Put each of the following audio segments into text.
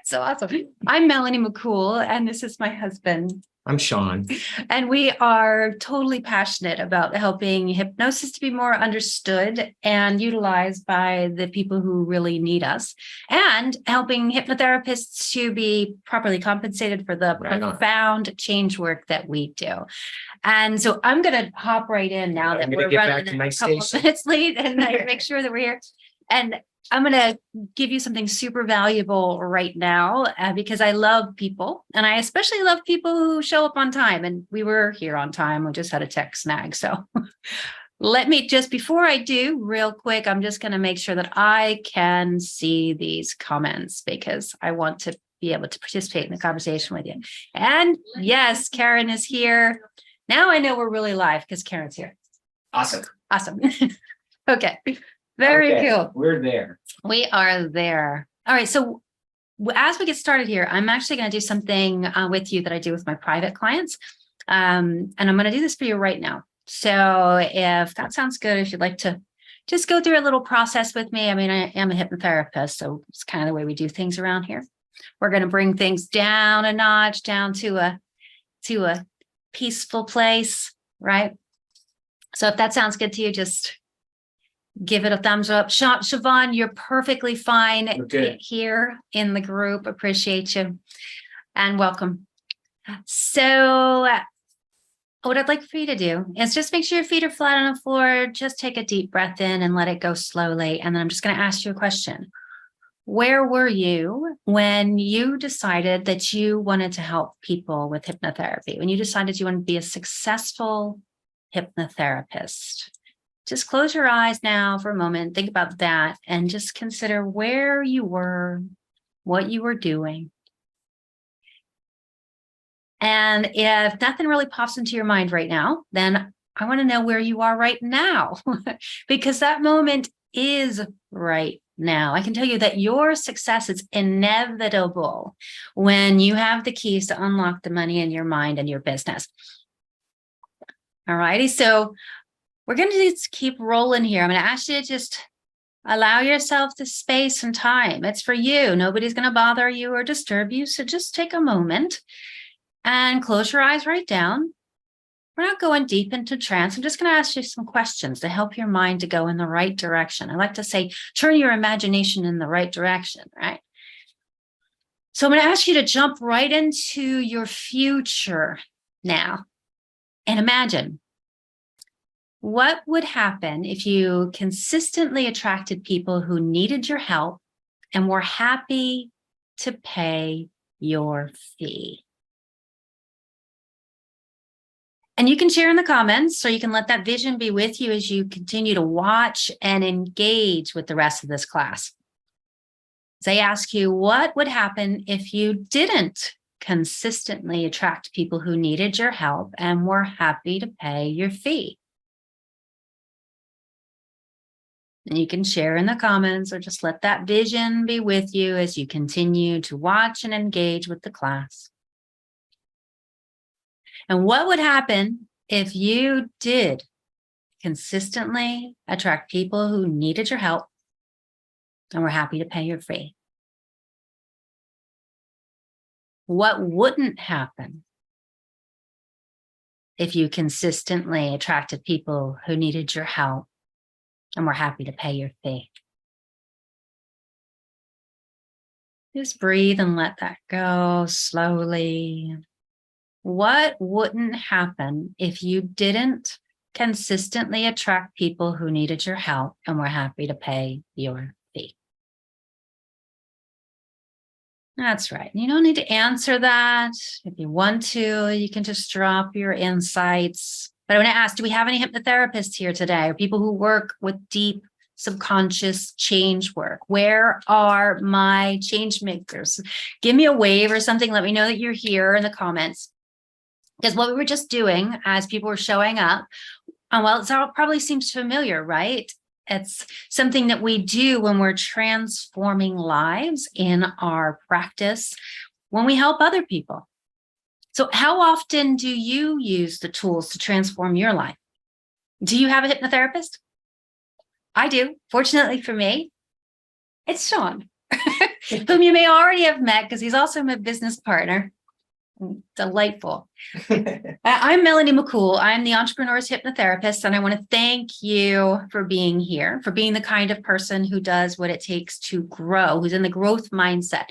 So awesome. I'm Melanie McCool, and this is my husband. I'm Sean. And we are totally passionate about helping hypnosis to be more understood and utilized by the people who really need us, and helping hypnotherapists to be properly compensated for the profound change work that we do. And so I'm going to hop right in now that we're running a couple of minutes late, and make sure that we're here. And I'm going to give you something super valuable right now because I love people, and I especially love people who show up on time. And we were here on time. We just had a tech snag. So let me just, before I do, real quick, I'm just going to make sure that I can see these comments because I want to be able to participate in the conversation with you. And yes, Karen is here. Now I know we're really live because Karen's here. Awesome. Awesome. Okay. Very cool. We're there. We are there. All right. So as we get started here, I'm actually going to do something with you that I do with my private clients. And I'm going to do this for you right now. So if that sounds good, if you'd like to just go through a little process with me. I mean, I am a hypnotherapist, so it's kind of the way we do things around here. We're going to bring things down a notch, down to a peaceful place, right? So if that sounds good to you, just give it a thumbs up. Siobhan, you're perfectly fine here in the group. Appreciate you and welcome. So what I'd like for you to do is just make sure your feet are flat on the floor. Just take a deep breath in and let it go slowly. And then I'm just going to ask you a question. Where were you when you decided that you wanted to help people with hypnotherapy? When you decided you wanted to be a successful hypnotherapist? Just close your eyes now for a moment. Think about that and just consider where you were, what you were doing. And if nothing really pops into your mind right now, then I want to know where you are right now, because that moment is right now. I can tell you that your success is inevitable when you have the keys to unlock the money in your mind and your business. All righty. So we're going to just keep rolling here. I'm going to ask you to just allow yourself the space and time. It's for you. Nobody's going to bother you or disturb you. So just take a moment and close your eyes right down. We're not going deep into trance. I'm just going to ask you some questions to help your mind to go in the right direction. I like to say, turn your imagination in the right direction, right? So I'm going to ask you to jump right into your future now and imagine, what would happen if you consistently attracted people who needed your help and were happy to pay your fee? And you can share in the comments, or you can let that vision be with you as you continue to watch and engage with the rest of this class. As I ask you, what would happen if you didn't consistently attract people who needed your help and were happy to pay your fee? And you can share in the comments or just let that vision be with you as you continue to watch and engage with the class. And what would happen if you did consistently attract people who needed your help and were happy to pay your fee? What wouldn't happen if you consistently attracted people who needed your help and were happy to pay your fee? Just breathe and let that go slowly. What wouldn't happen if you didn't consistently attract people who needed your help and were happy to pay your fee? That's right. You don't need to answer that. If you want to, you can just drop your insights. But I want to ask, do we have any hypnotherapists here today, or people who work with deep subconscious change work? Where are my change makers? Give me a wave or something. Let me know that you're here in the comments. Because what we were just doing as people were showing up, well, it all probably seems familiar, right? It's something that we do when we're transforming lives in our practice, when we help other people. So how often do you use the tools to transform your life? Do you have a hypnotherapist? I do. Fortunately for me, it's Sean. whom you may already have met because he's also my business partner. Delightful. I'm Melanie McCool. I'm the Entrepreneur's Hypnotherapist, and I want to thank you for being here, for being the kind of person who does what it takes to grow, who's in the growth mindset.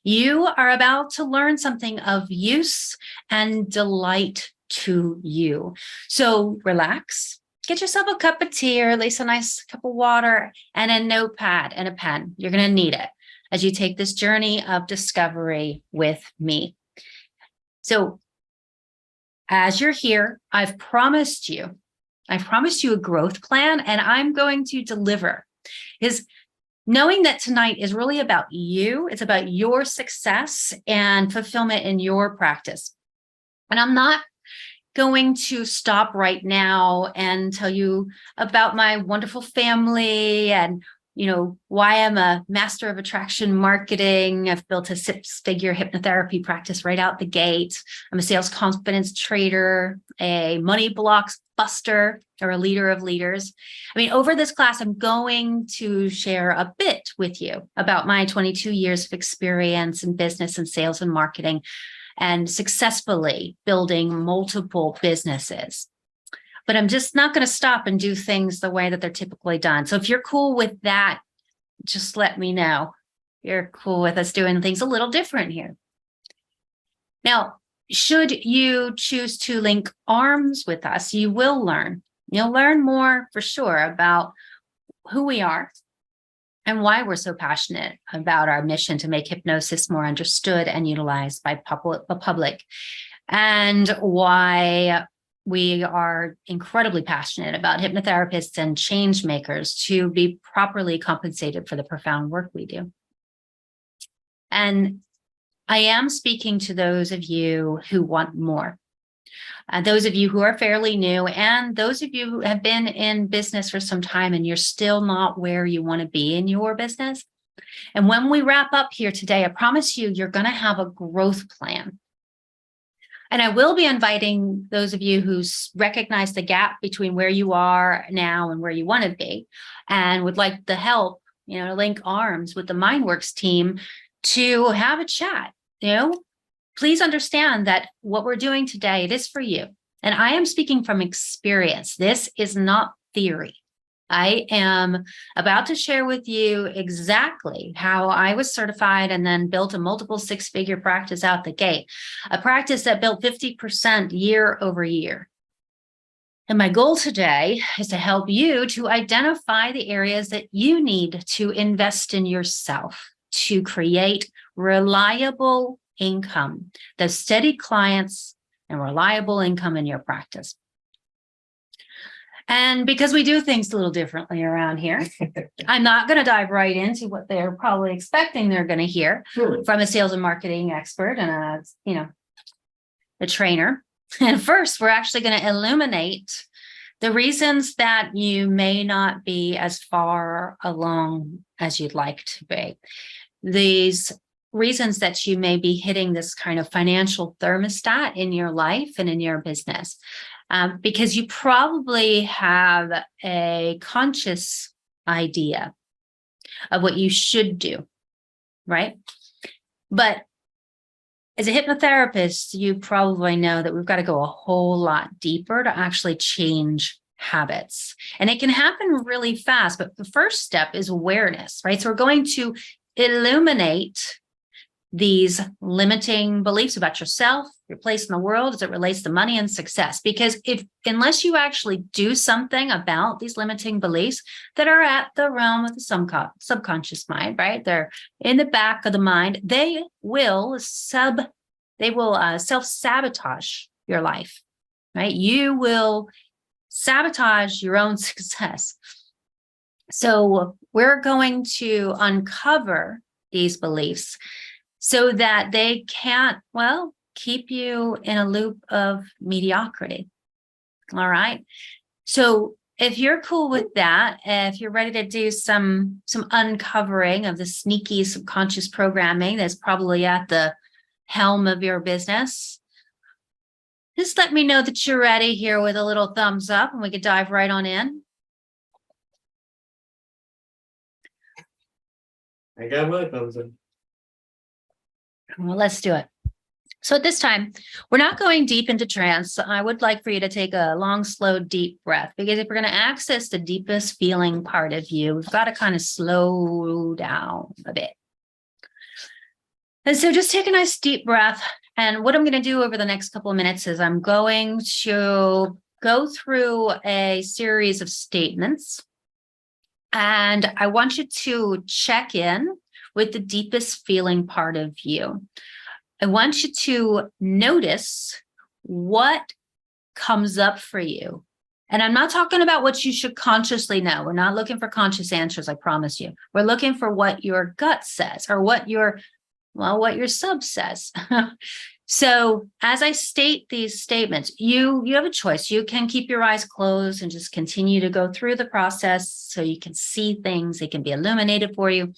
You are about to learn something of use and delight to you. So relax, get yourself a cup of tea or at least a nice cup of water and a notepad and a pen. You're going to need it as you take this journey of discovery with me. So as you're here, I've promised you a growth plan, and I'm going to deliver. Is knowing that tonight is really about you. It's about your success and fulfillment in your practice. And I'm not going to stop right now and tell you about my wonderful family and why I'm a master of attraction marketing. I've built a 6-figure hypnotherapy practice right out the gate. I'm a sales confidence trader, a money blocks buster, or a leader of leaders. Over this class, I'm going to share a bit with you about my 22 years of experience in business and sales and marketing and successfully building multiple businesses. But I'm just not going to stop and do things the way that they're typically done. So if you're cool with that, just let me know. You're cool with us doing things a little different here. Now, should you choose to link arms with us, you will learn. You'll learn more for sure about who we are and why we're so passionate about our mission to make hypnosis more understood and utilized by the public, and why we are incredibly passionate about hypnotherapists and change makers to be properly compensated for the profound work we do. And I am speaking to those of you who want more. Those of you who are fairly new, and those of you who have been in business for some time and you're still not where you want to be in your business. And when we wrap up here today, I promise you're going to have a growth plan. And I will be inviting those of you who recognize the gap between where you are now and where you want to be and would like the help, to link arms with the MindWorks team to have a chat. Please understand that what we're doing today, it is for you. And I am speaking from experience. This is not theory. I am about to share with you exactly how I was certified and then built a multiple 6-figure practice out the gate, a practice that built 50% year over year. And my goal today is to help you to identify the areas that you need to invest in yourself to create reliable income, those steady clients and reliable income in your practice. And because we do things a little differently around here, I'm not going to dive right into what they're probably expecting they're going to hear from a sales and marketing expert and a trainer. And first, we're actually going to illuminate the reasons that you may not be as far along as you'd like to be. These reasons that you may be hitting this kind of financial thermostat in your life and in your business. Because you probably have a conscious idea of what you should do, right? But as a hypnotherapist, you probably know that we've got to go a whole lot deeper to actually change habits. And it can happen really fast, but the first step is awareness, right? So we're going to illuminate these limiting beliefs about yourself, your place in the world as it relates to money and success. Because unless you actually do something about these limiting beliefs that are at the realm of the subconscious mind, right? They're in the back of the mind. They will self-sabotage your life, right? You will sabotage your own success. So we're going to uncover these beliefs so that they can't, keep you in a loop of mediocrity. All right. So if you're cool with that, if you're ready to do some uncovering of the sneaky subconscious programming that's probably at the helm of your business, just let me know that you're ready here with a little thumbs up and we could dive right on in. I got my thumbs up. Well, let's do it. So at this time, we're not going deep into trance. I would like for you to take a long, slow, deep breath, because if we're going to access the deepest feeling part of you, we've got to kind of slow down a bit. And so just take a nice deep breath. And what I'm going to do over the next couple of minutes is I'm going to go through a series of statements. And I want you to check in with the deepest feeling part of you. I want you to notice what comes up for you. And I'm not talking about what you should consciously know. We're not looking for conscious answers, I promise you. We're looking for what your gut says, or what your sub says. So as I state these statements, you have a choice. You can keep your eyes closed and just continue to go through the process so you can see things. They can be illuminated for you.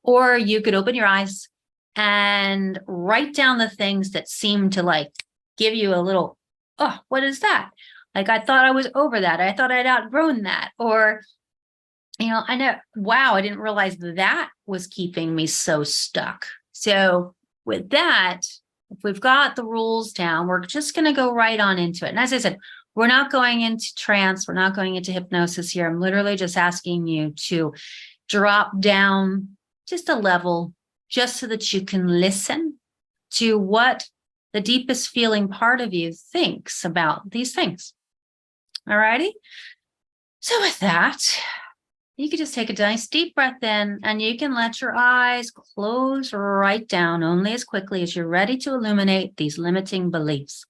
Or you could open your eyes and write down the things that seem to like give you a little, oh, what is that? Like, I thought I was over that. I thought I'd outgrown that. Or, I know, wow, I didn't realize that was keeping me so stuck. So with that, if we've got the rules down, we're just going to go right on into it. And as I said, we're not going into trance. We're not going into hypnosis here. I'm literally just asking you to drop down just a level, just so that you can listen to what the deepest feeling part of you thinks about these things. All righty. So with that, you can just take a nice deep breath in, and you can let your eyes close right down only as quickly as you're ready to illuminate these limiting beliefs.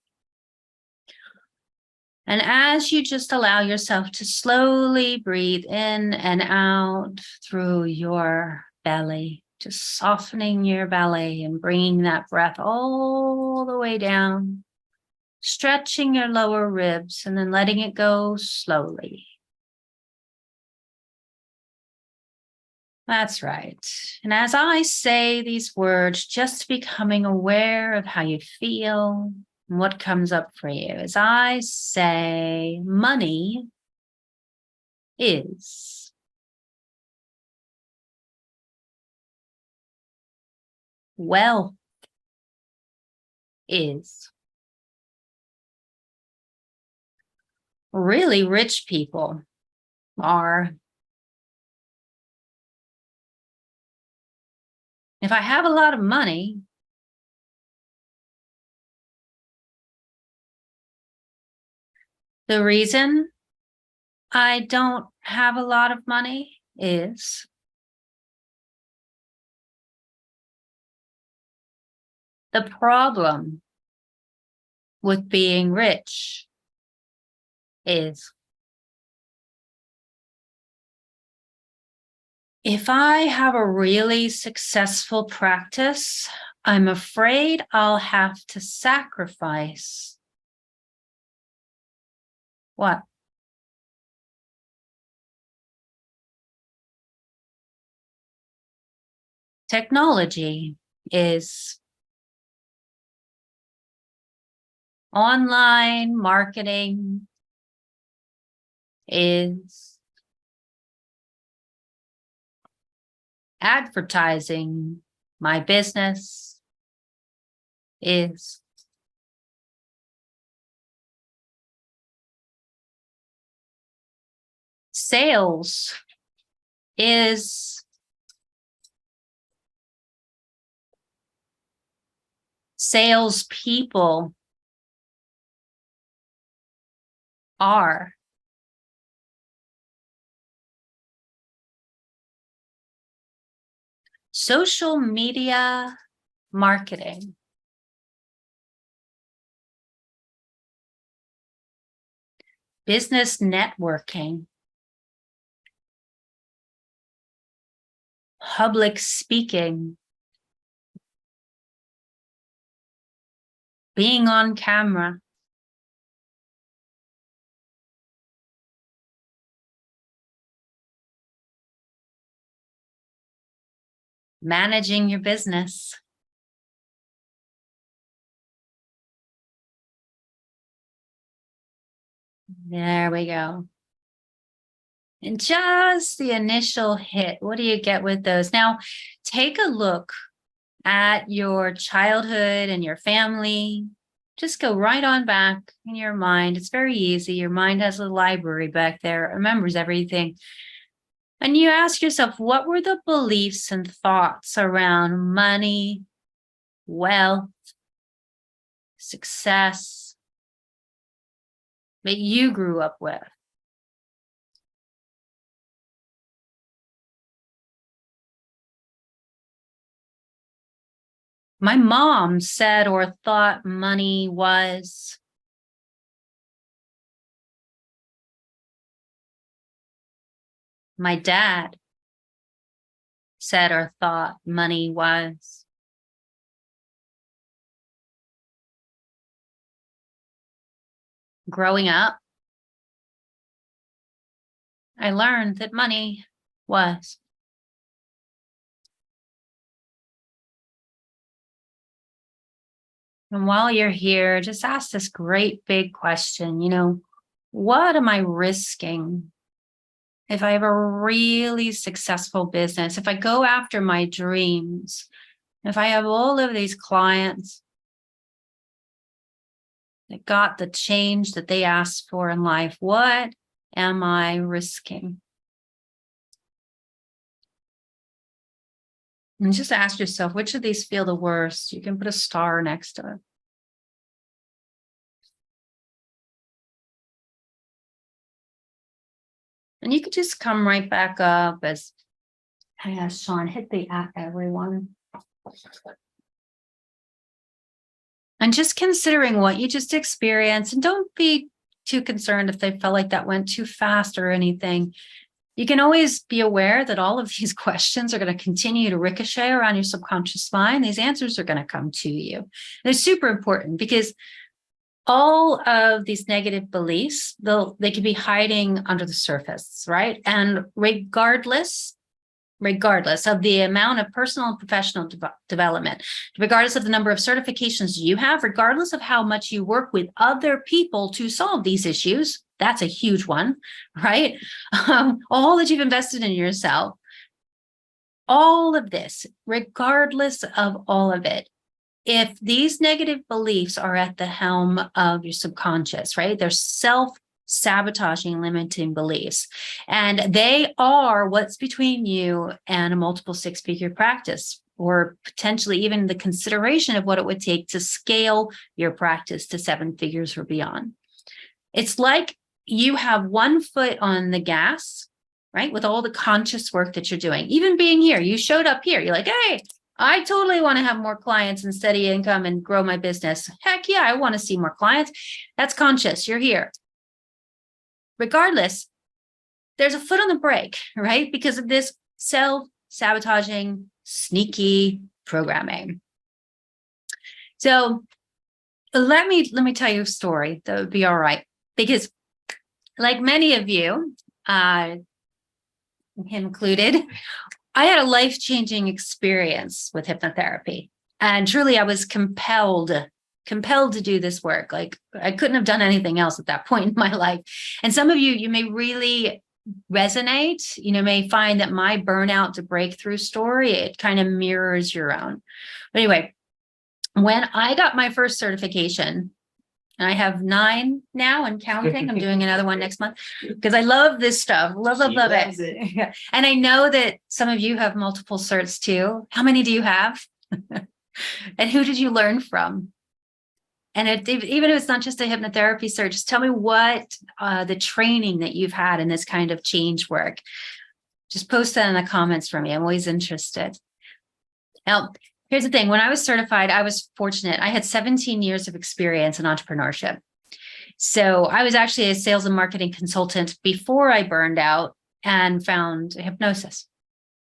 And as you just allow yourself to slowly breathe in and out through your belly, just softening your belly and bringing that breath all the way down, stretching your lower ribs and then letting it go slowly. That's right. And as I say these words, just becoming aware of how you feel and what comes up for you. As I say, money is. Wealth is. Really rich people are. If I have a lot of money, the reason I don't have a lot of money is. The problem with being rich is. If I have a really successful practice, I'm afraid I'll have to sacrifice. What? Technology is. Online marketing is. Advertising my business is. Sales is. Salespeople are. Social media marketing. Business networking. Public speaking. Being on camera. Managing your business. There we go. And just the initial hit. What do you get with those? Now, take a look at your childhood and your family. Just go right on back in your mind. It's very easy. Your mind has a library back there, it remembers everything. And you ask yourself, what were the beliefs and thoughts around money, wealth, success that you grew up with? My mom said or thought money was. My dad said or thought money was. Growing up, I learned that money was. And while you're here, just ask this great big question, what am I risking if I have a really successful business, if I go after my dreams, if I have all of these clients that got the change that they asked for in life, what am I risking? And just ask yourself, which of these feel the worst? You can put a star next to it. And you could just come right back up as Sean, hit the at everyone. And just considering what you just experienced, and don't be too concerned if they felt like that went too fast or anything. You can always be aware that all of these questions are going to continue to ricochet around your subconscious mind. These answers are going to come to you. They're super important because all of these negative beliefs, they can be hiding under the surface, right? And regardless of the amount of personal and professional development, regardless of the number of certifications you have, regardless of how much you work with other people to solve these issues, that's a huge one, right? All that you've invested in yourself, all of this, regardless of all of it, if these negative beliefs are at the helm of your subconscious, right? They're self-sabotaging, limiting beliefs. And they are what's between you and a multiple six-figure practice, or potentially even the consideration of what it would take to scale your practice to 7 figures or beyond. It's like you have one foot on the gas, right? With all the conscious work that you're doing. Even being here, you showed up here. You're like, hey, I totally want to have more clients and steady income and grow my business. Heck yeah, I want to see more clients. That's conscious. You're here. Regardless, there's a foot on the brake, right? Because of this self-sabotaging, sneaky programming. So let me tell you a story that would be all right. Because like many of you, him included, I had a life-changing experience with hypnotherapy. And truly, I was compelled to do this work. Like I couldn't have done anything else at that point in my life. And some of you may really resonate, may find that my burnout to breakthrough story, it kind of mirrors your own. But anyway, when I got my first certification, and I have 9 now and counting. I'm doing another one next month because I love this stuff. Love it. Yeah. And I know that some of you have multiple certs too. How many do you have? And who did you learn from? And even if it's not just a hypnotherapy cert, just tell me what the training that you've had in this kind of change work. Just post that in the comments for me. I'm always interested. Now, here's the thing. When I was certified, I was fortunate. I had 17 years of experience in entrepreneurship. So I was actually a sales and marketing consultant before I burned out and found hypnosis.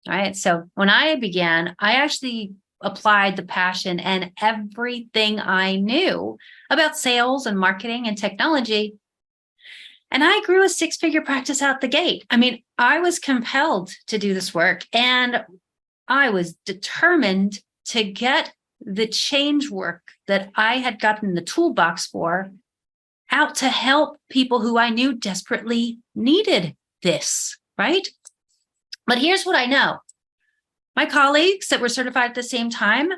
All right. So when I began, I actually applied the passion and everything I knew about sales and marketing and technology. And I grew a 6-figure practice out the gate. I mean, I was compelled to do this work and I was determined to get the change work that I had gotten the toolbox for out to help people who I knew desperately needed this, right? But here's what I know. My colleagues that were certified at the same time,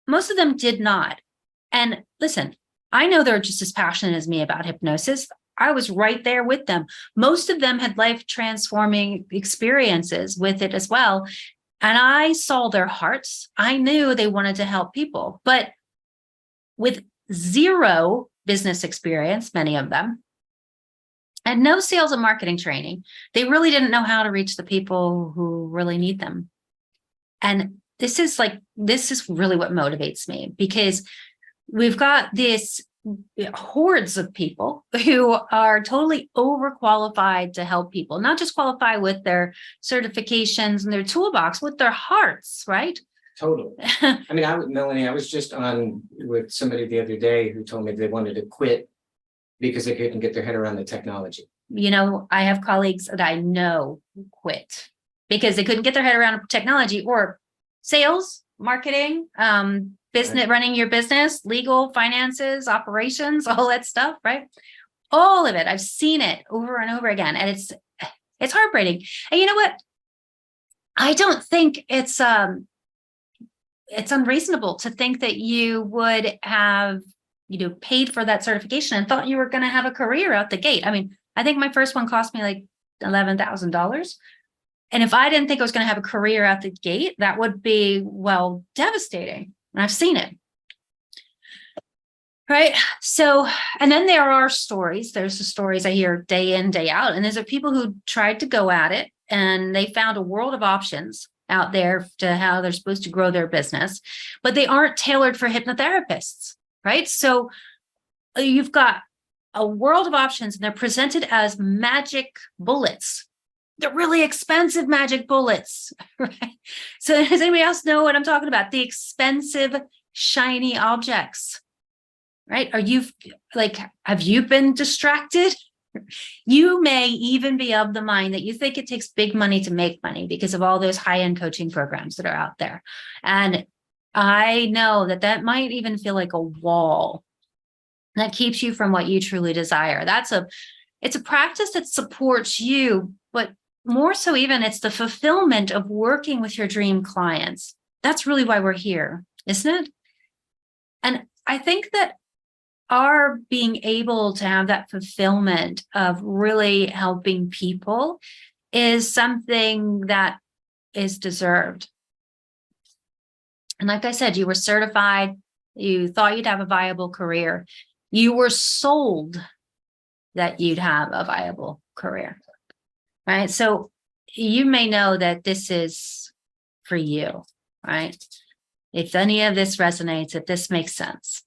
most of them did not. And listen, I know they're just as passionate as me about hypnosis. I was right there with them. Most of them had life transforming experiences with it as well. And I saw their hearts. I knew they wanted to help people, but with zero business experience, many of them, and no sales and marketing training, they really didn't know how to reach the people who really need them. And this is really what motivates me, because we've got this hordes of people who are totally overqualified to help people, not just qualify with their certifications and their toolbox, with their hearts, right? Totally. I mean, Melanie, I was just on with somebody the other day who told me they wanted to quit because they couldn't get their head around the technology. You know, I have colleagues that I know who quit because they couldn't get their head around technology or sales, marketing, business, right, running your business, legal, finances, operations, all that stuff, right? All of it. I've seen it over and over again. And it's heartbreaking. And you know what? I don't think it's unreasonable to think that you would have, paid for that certification and thought you were going to have a career out the gate. I mean, I think my first one cost me like $11,000. And if I didn't think I was going to have a career out the gate, that would be, well, devastating. And I've seen it. Right. So, and then there are stories. There's the stories I hear day in, day out. And there's people who tried to go at it and they found a world of options out there to how they're supposed to grow their business, but they aren't tailored for hypnotherapists. Right. So you've got a world of options and they're presented as magic bullets. They're really expensive magic bullets, right? So does anybody else know what I'm talking about? The expensive, shiny objects, right? Have you been distracted? You may even be of the mind that you think it takes big money to make money because of all those high-end coaching programs that are out there. And I know that might even feel like a wall that keeps you from what you truly desire. It's a practice that supports you, but more so even it's the fulfillment of working with your dream clients. That's really why we're here, isn't it? And I think that our being able to have that fulfillment of really helping people is something that is deserved. And like I said, you were certified, you thought you'd have a viable career. You were sold that you'd have a viable career, right? So you may know that this is for you, right? If any of this resonates, if this makes sense.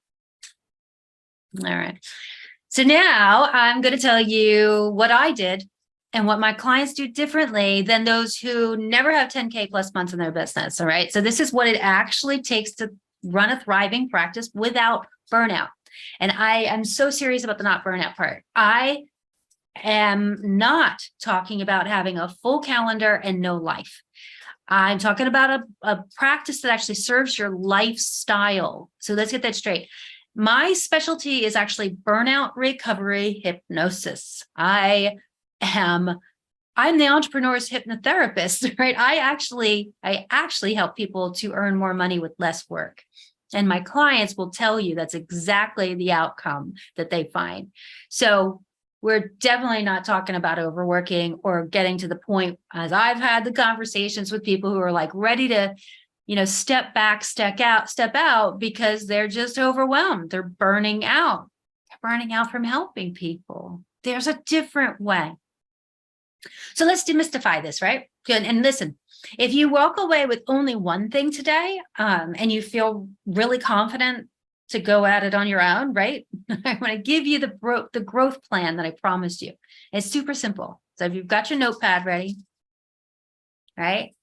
All right. So now I'm going to tell you what I did and what my clients do differently than those who never have 10K plus months in their business. All right. So this is what it actually takes to run a thriving practice without burnout. And I am so serious about the not burnout part. I am not talking about having a full calendar and no life. I'm talking about a practice that actually serves your lifestyle. So let's get that straight. My specialty is actually burnout recovery hypnosis. I'm the entrepreneur's hypnotherapist, right? I actually help people to earn more money with less work. And my clients will tell you that's exactly the outcome that they find. So we're definitely not talking about overworking or getting to the point, as I've had the conversations with people who are like ready to, step back, step out because they're just overwhelmed. They're burning out. They're burning out from helping people. There's a different way. So let's demystify this, right? Good. And listen, if you walk away with only one thing today, and you feel really confident to go at it on your own, right? I want to give you the growth plan that I promised you. It's super simple. So if you've got your notepad ready, right,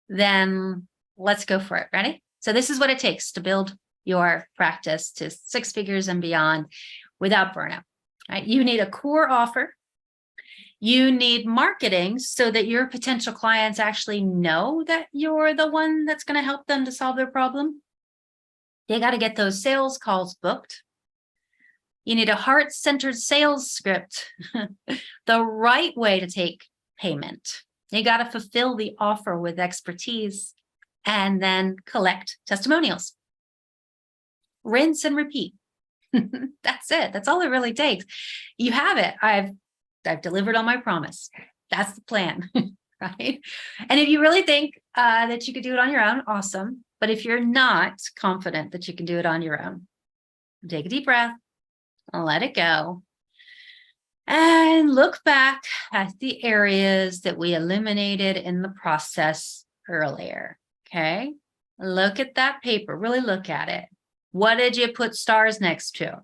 then let's go for it. Ready? So this is what it takes to build your practice to 6 figures and beyond without burnout, right? You need a core offer. You need marketing so that your potential clients actually know that you're the one that's going to help them to solve their problem. You got to get those sales calls booked. You need a heart-centered sales script, the right way to take payment, You got to fulfill the offer with expertise and then collect testimonials. Rinse and repeat. That's it. That's all it really takes. You have it. I've delivered on my promise. That's the plan, right? And if you really think that you could do it on your own, awesome. But if you're not confident that you can do it on your own, take a deep breath, let it go, and look back at the areas that we eliminated in the process earlier. Okay. Look at that paper, really look at it. What did you put stars next to?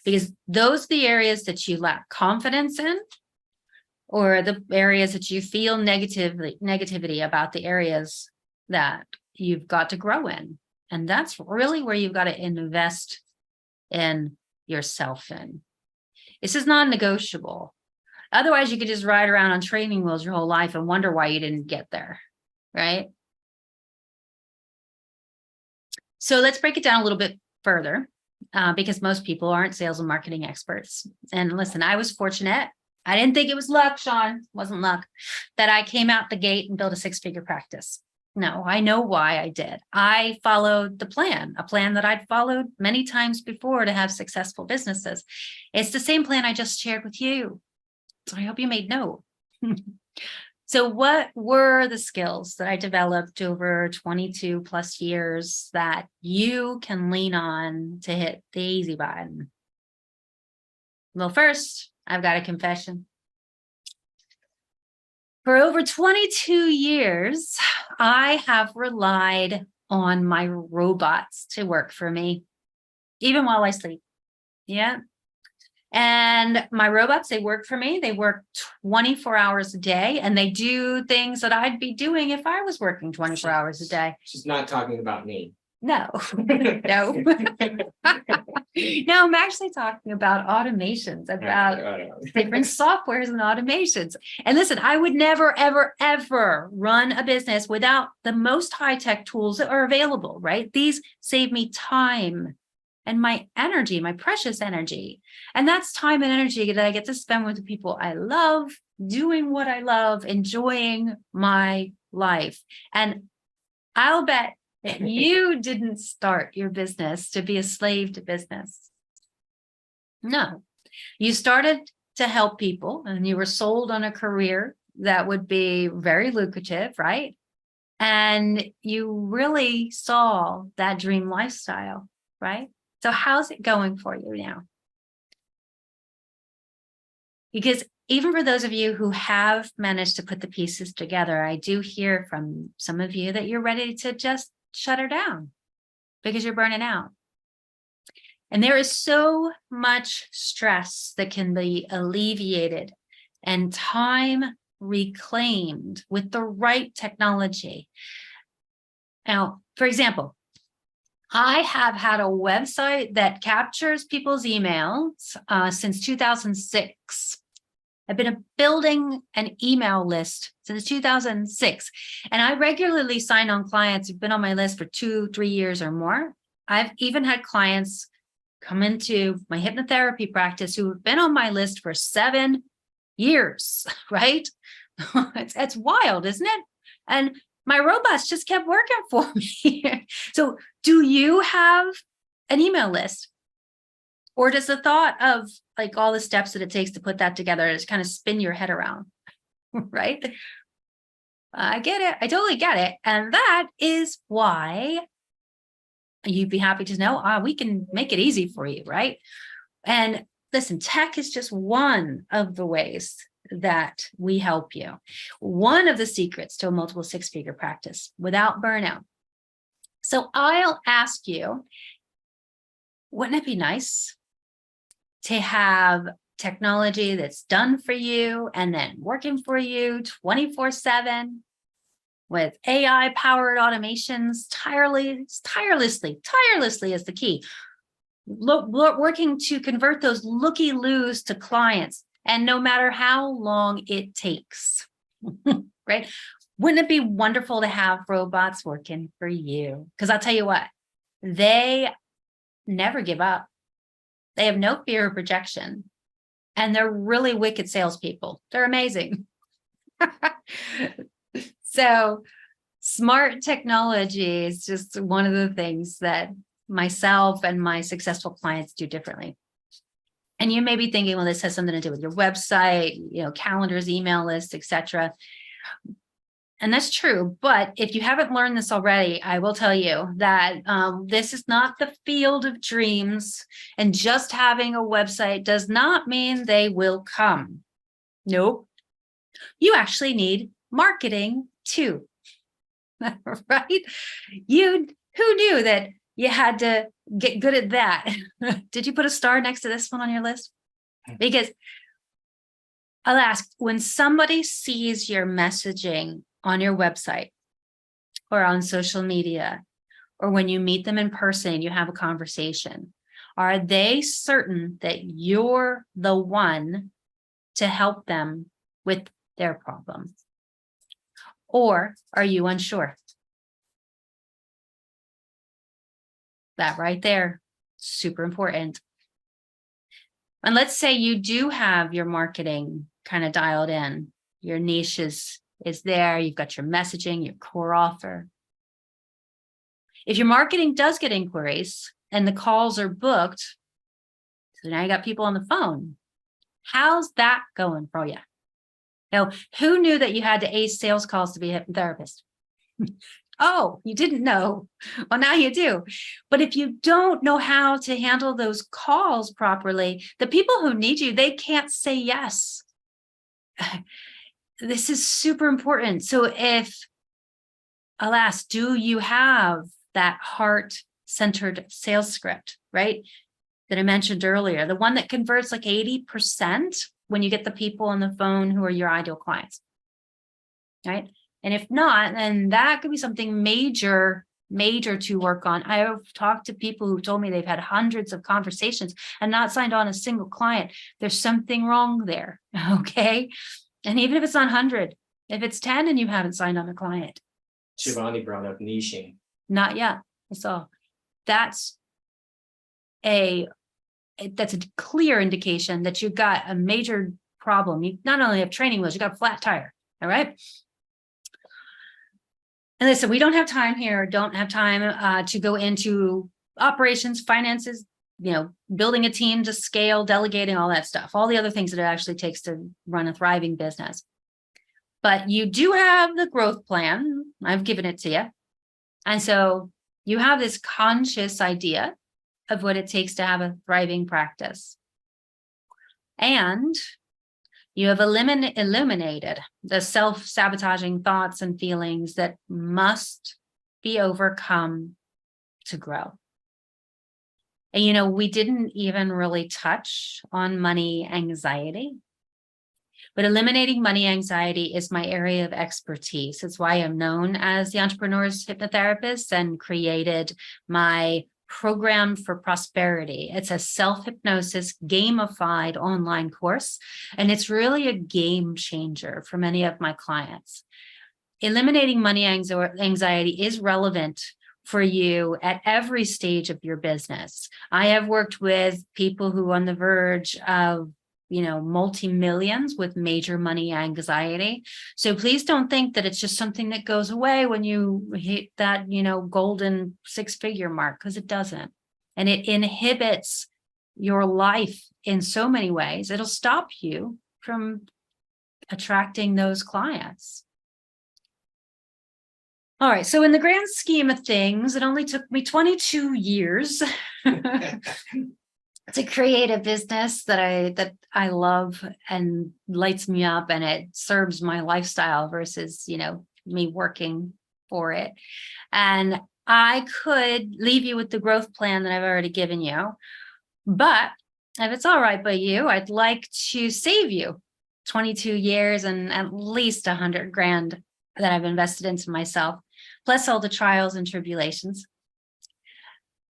Because those are the areas that you lack confidence in, or the areas that you feel negativity about the areas that you've got to grow in. And that's really where you've got to invest in yourself in. This is non-negotiable. Otherwise, you could just ride around on training wheels your whole life and wonder why you didn't get there, right? So let's break it down a little bit further, because most people aren't sales and marketing experts. And listen, I was fortunate. I didn't think it was luck, Sean, wasn't luck, that I came out the gate and built a six-figure practice. No, I know why I did. I followed the plan, a plan that I'd followed many times before to have successful businesses. It's the same plan I just shared with you. So I hope you made note. So what were the skills that I developed over 22 plus years that you can lean on to hit the easy button? Well, first, I've got a confession. For over 22 years, I have relied on my robots to work for me, even while I sleep. Yeah. And my robots, they work for me. They work 24 hours a day, and they do things that I'd be doing if I was working 24 hours a day. She's not talking about me. No, no. No, I'm actually talking about automations, about different softwares and automations. And listen, I would never, ever, ever run a business without the most high-tech tools that are available, right? These save me time and my energy, my precious energy. And that's time and energy that I get to spend with the people I love, doing what I love, enjoying my life. And I'll bet that you didn't start your business to be a slave to business. No, you started to help people, and you were sold on a career that would be very lucrative, right? And you really saw that dream lifestyle, right? So how's it going for you now? Because even for those of you who have managed to put the pieces together, I do hear from some of you that you're ready to just shut her down because you're burning out. And there is so much stress that can be alleviated and time reclaimed with the right technology. Now, for example, I have had a website that captures people's emails since 2006. I've been building an email list since 2006, and I regularly sign on clients who've been on my list for 2-3 years or more. I've even had clients come into my hypnotherapy practice who have been on my list for 7 years, right? It's wild, isn't it? And my robots just kept working for me. So do you have an email list? Or does the thought of like all the steps that it takes to put that together just kind of spin your head around, right? I get it. I totally get it. And that is why you'd be happy to know we can make it easy for you, right? And listen, tech is just one of the ways that we help you. One of the secrets to a multiple six-figure practice without burnout. So I'll ask you, wouldn't it be nice to have technology that's done for you and then working for you 24/7 with AI-powered automations, tirelessly is the key. Working to convert those looky-loos to clients, and no matter how long it takes, right? Wouldn't it be wonderful to have robots working for you? Because I'll tell you what, they never give up. They have no fear of rejection, and they're really wicked salespeople. They're amazing. So smart technology is just one of the things that myself and my successful clients do differently. And you may be thinking, well, this has something to do with your website, calendars, email lists, etc. And that's true. But if you haven't learned this already, I will tell you that this is not the field of dreams. And just having a website does not mean they will come. Nope. You actually need marketing too. Right? Who knew that you had to get good at that? Did you put a star next to this one on your list? Because I'll ask, when somebody sees your messaging on your website or on social media, or when you meet them in person and you have a conversation, are they certain that you're the one to help them with their problem? Or are you unsure? That right there, super important. And let's say you do have your marketing kind of dialed in. Your niche is there. You've got your messaging, your core offer. If your marketing does get inquiries and the calls are booked, so now you got people on the phone, how's that going for you? Now, who knew that you had to ace sales calls to be a hypnotherapist? Oh, you didn't know. Well, now you do. But if you don't know how to handle those calls properly, the people who need you, they can't say yes. This is super important. So if, alas, do you have that heart-centered sales script, right? That I mentioned earlier, the one that converts like 80% when you get the people on the phone who are your ideal clients, right? And if not, then that could be something major to work on. I have talked to people who told me they've had hundreds of conversations and not signed on a single client. There's something wrong there, okay? And even if it's not 100, if it's 10 and you haven't signed on a client. Shivani brought up niching. Not yet. So that's a clear indication that you've got a major problem. You not only have training wheels, you got a flat tire, all right? And listen, we don't have time here, to go into operations, finances, building a team to scale, delegating, all that stuff, all the other things that it actually takes to run a thriving business. But you do have the growth plan. I've given it to you. And so you have this conscious idea of what it takes to have a thriving practice. And you have eliminated the self-sabotaging thoughts and feelings that must be overcome to grow. And we didn't even really touch on money anxiety, but eliminating money anxiety is my area of expertise. It's why I'm known as the entrepreneur's hypnotherapist and created my program for prosperity. It's a self-hypnosis gamified online course, and it's really a game changer for many of my clients. Eliminating money anxiety is relevant for you at every stage of your business. I have worked with people who are on the verge of multi-millions with major money anxiety. So please don't think that it's just something that goes away when you hit that, golden six-figure mark, because it doesn't. And it inhibits your life in so many ways. It'll stop you from attracting those clients. All right. So in the grand scheme of things, it only took me 22 years to create a business that I love and lights me up, and it serves my lifestyle versus, me working for it. And I could leave you with the growth plan that I've already given you, but if it's all right by you, I'd like to save you 22 years and at least 100 grand that I've invested into myself, plus all the trials and tribulations.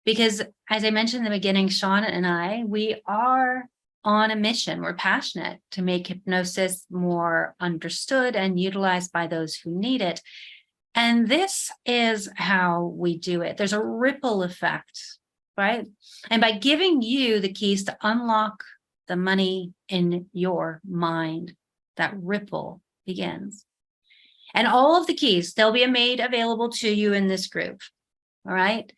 Because as I mentioned in the beginning, Sean and we are on a mission. We're passionate to make hypnosis more understood and utilized by those who need it. And this is how we do it. There's a ripple effect, right? And by giving you the keys to unlock the money in your mind, that ripple begins. And all of the keys, they'll be made available to you in this group. All right.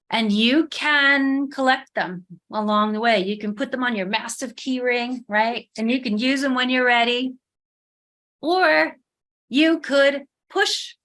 And you can collect them along the way. You can put them on your massive key ring, right? And you can use them when you're ready. Or you could push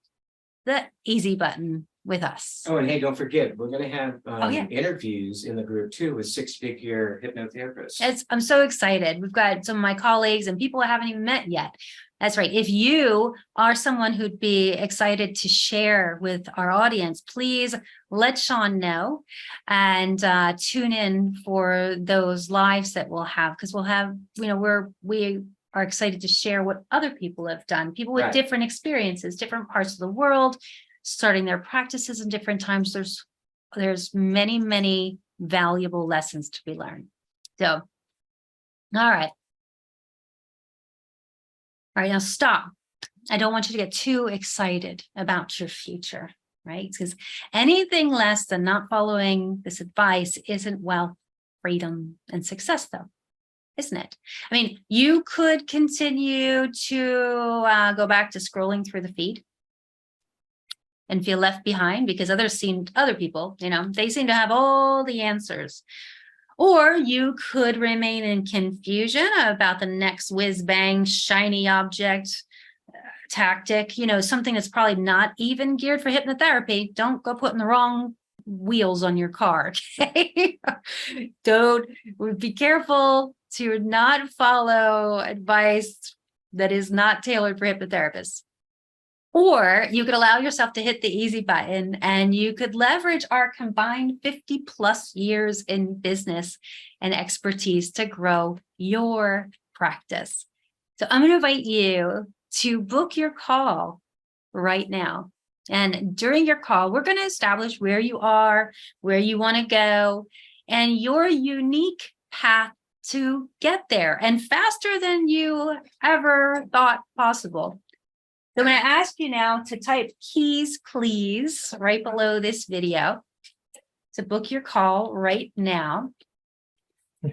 the easy button with us. Oh, and hey, don't forget, we're going to have yeah. interviews in the group too with six-figure hypnotherapists. I'm so excited. We've got some of my colleagues and people I haven't even met yet. That's right. If you are someone who'd be excited to share with our audience, please let Sean know and tune in for those lives that we'll have, because we'll have, we are excited to share what other people have done, people with different experiences, different parts of the world, starting their practices in different times. There's many, many valuable lessons to be learned. So, all right. All right, now stop. I don't want you to get too excited about your future, right? Because anything less than not following this advice isn't wealth, freedom, and success, though, isn't it? I mean, you could continue to go back to scrolling through the feed and feel left behind because other people, they seem to have all the answers. Or you could remain in confusion about the next whiz-bang shiny object tactic, something that's probably not even geared for hypnotherapy. Don't go putting the wrong wheels on your car, okay? Be careful to not follow advice that is not tailored for hypnotherapists. Or you could allow yourself to hit the easy button and you could leverage our combined 50 plus years in business and expertise to grow your practice. So I'm going to invite you to book your call right now. And during your call, we're going to establish where you are, where you want to go, and your unique path to get there, and faster than you ever thought possible. So I'm going to ask you now to type keys, please, right below this video to book your call right now.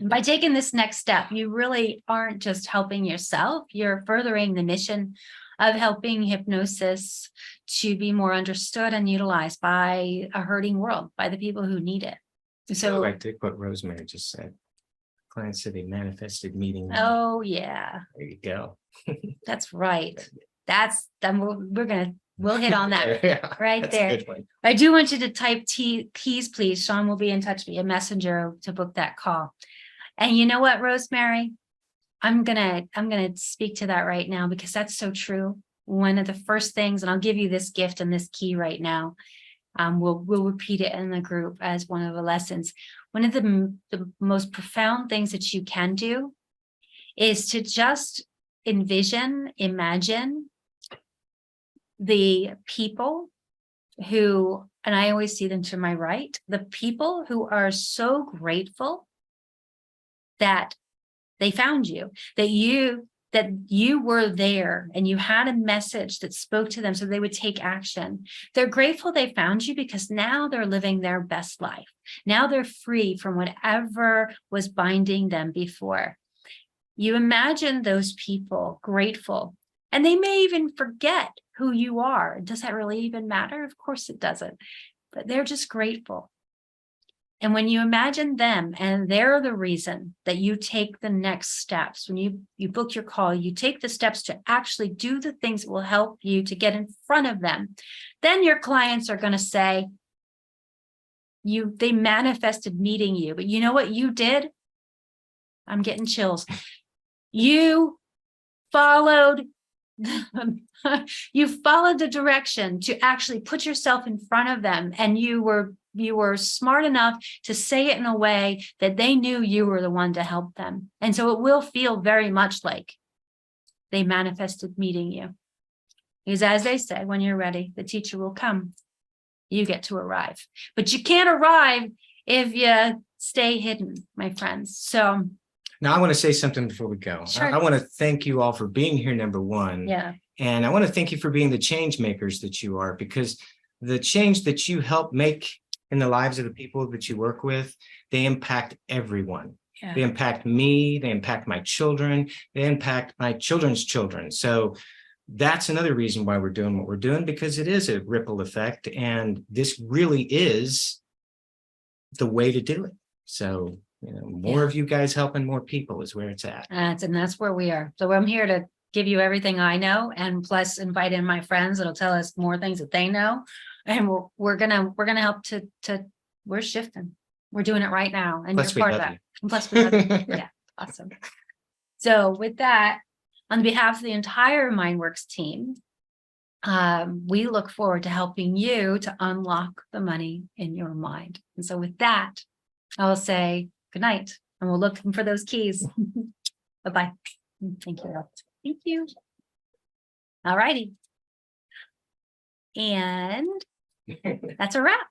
By taking this next step, you really aren't just helping yourself, you're furthering the mission of helping hypnosis to be more understood and utilized by a hurting world, by the people who need it. So I did what Rosemary just said. Client said they manifested meeting. Oh, yeah. There you go. That's right. We'll hit on that right there. I do want you to type keys, please. Sean will be in touch with a messenger to book that call. And you know what, Rosemary? I'm gonna speak to that right now because that's so true. One of the first things, and I'll give you this gift and this key right now. We'll repeat it in the group as one of the lessons. One of the most profound things that you can do is to just imagine the people who, and I always see them to my right, the people who are so grateful that they found you, that you were there and you had a message that spoke to them so they would take action. They're grateful they found you because now they're living their best life. Now they're free from whatever was binding them before. You imagine those people grateful, and they may even forget who you are. Does that really even matter? Of course it doesn't, but they're just grateful. And when you imagine them and they're the reason that you take the next steps, when you book your call, you take the steps to actually do the things that will help you to get in front of them, then your clients are going to say, they manifested meeting you, but you know what you did? I'm getting chills. You followed the direction to actually put yourself in front of them, and you were smart enough to say it in a way that they knew you were the one to help them. And so it will feel very much like they manifested meeting you. Because as they say, when you're ready, the teacher will come. You get to arrive. But you can't arrive if you stay hidden, my friends. So now I want to say something before we go. Sure. I want to thank you all for being here, number one. Yeah. And I want to thank you for being the change makers that you are, because the change that you help make in the lives of the people that you work with, they impact everyone. Yeah. They impact me, they impact my children, they impact my children's children. So that's another reason why we're doing what we're doing, because it is a ripple effect, and this really is the way to do it. So, more of you guys helping more people is where it's at. And that's where we are. So I'm here to give you everything I know, and plus invite in my friends that'll tell us more things that they know. And we're gonna help to we're shifting. We're doing it right now. And Plus, you're part of that. And plus we love you. Yeah, awesome. So with that, on behalf of the entire MindWorks team, we look forward to helping you to unlock the money in your mind. And so with that, I will say good night, and we'll look for those keys. Bye-bye. Thank you. Thank you. All righty. And that's a wrap.